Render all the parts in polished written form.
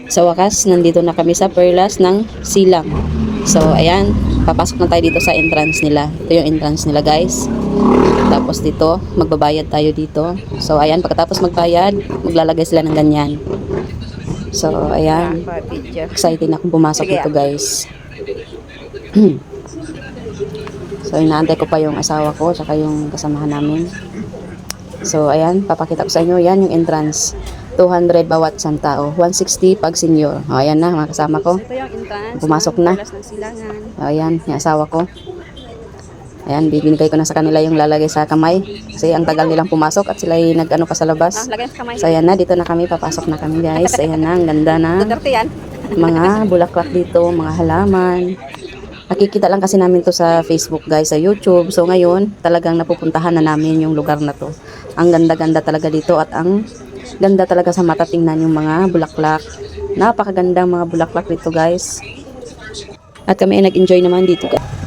Sa wakas, nandito na kami sa Perlas ng Silang. So, ayan, papasok na tayo dito sa entrance nila. Ito yung entrance nila, guys. Tapos dito, magbabayad tayo dito. So, ayan, pagkatapos magbayad, maglalagay sila ng ganyan. So, ayan, excited na akong pumasok dito, guys. So, inaantay ko pa yung asawa ko, tsaka yung kasamahan namin. So, ayan, papakita ko sa inyo, yan yung entrance. 200 bawat isang tao. 160 pag senior. O, ayan na, mga kasama ko. Ito yung entrance Pumasok ng na. Perlas ng Silangan. O, ayan, yung asawa ko. Ayan, bibinigay ko na sa kanila yung lalagay sa kamay. Kasi ang tagal nilang pumasok at sila ay nag-ano pa sa labas. Lagay sa kamay. So, ayan na, dito na kami, papasok na kami, guys. Ayan na, ang ganda na. Duterte yan. Mga bulaklak dito, mga halaman. Nakikita lang kasi namin to sa Facebook, guys, sa YouTube. So ngayon, talagang napupuntahan na namin yung lugar na to. Ang ganda-ganda talaga dito at ang ganda talaga sa mata tingnan yung mga bulaklak. Napakagandang mga bulaklak dito, guys. At kami ay nag-enjoy naman dito, guys.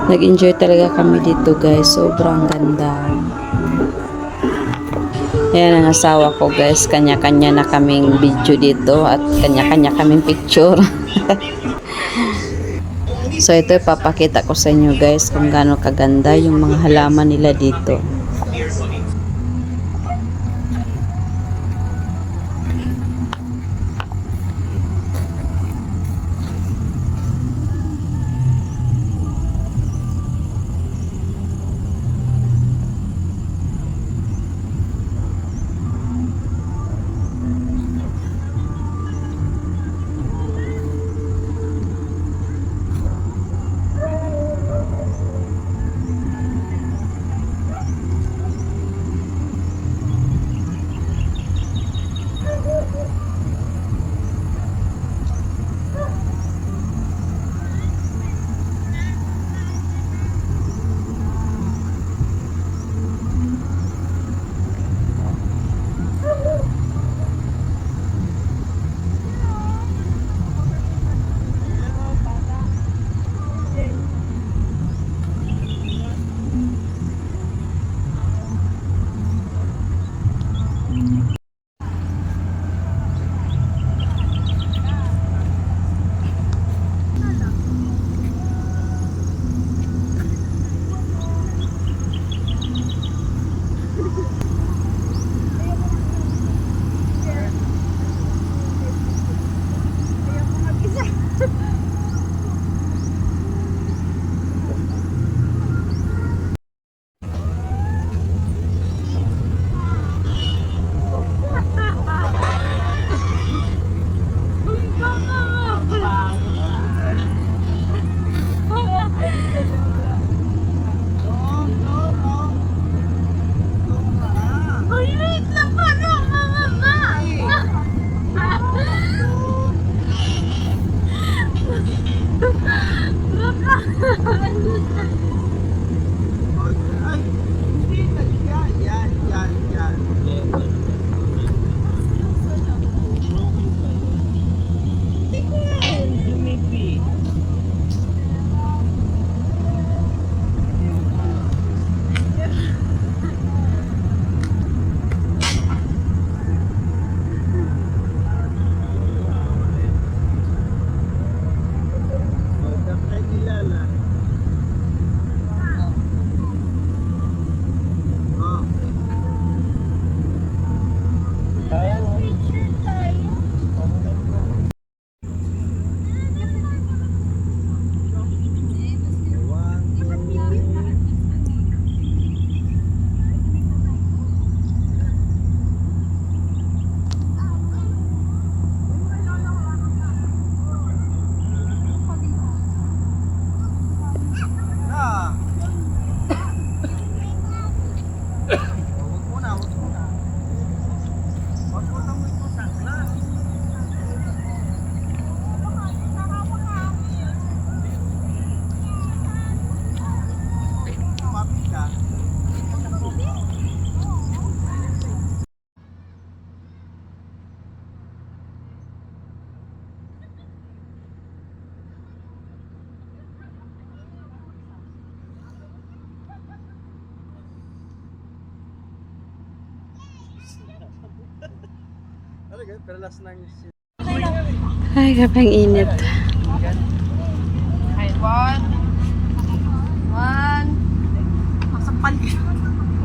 Nag-enjoy talaga kami dito, guys. Sobrang ganda. Ayan ang asawa ko, guys. Kanya-kanya na kaming video dito at kanya-kanya kaming picture. So ito ipapakita ko sa inyo, guys, kung gaano kaganda yung mga halaman nila dito. Ay, kapang init. Ay, one. Masampal ka.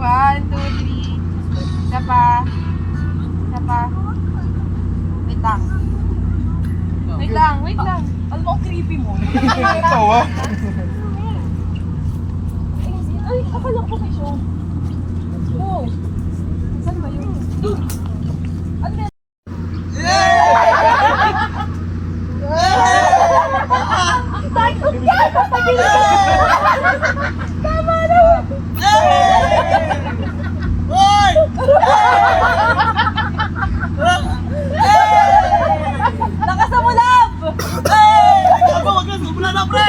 1, 2, 3. Isa pa. Isa pa. Wait lang. Wait lang, wait lang. Alam mo, ang creepy mo. Tawa. Ay, akala ko may show. Oh. Saan ba yun? Ano yan? Lakas na mo, love! Ako, wag na. Wala na, pre.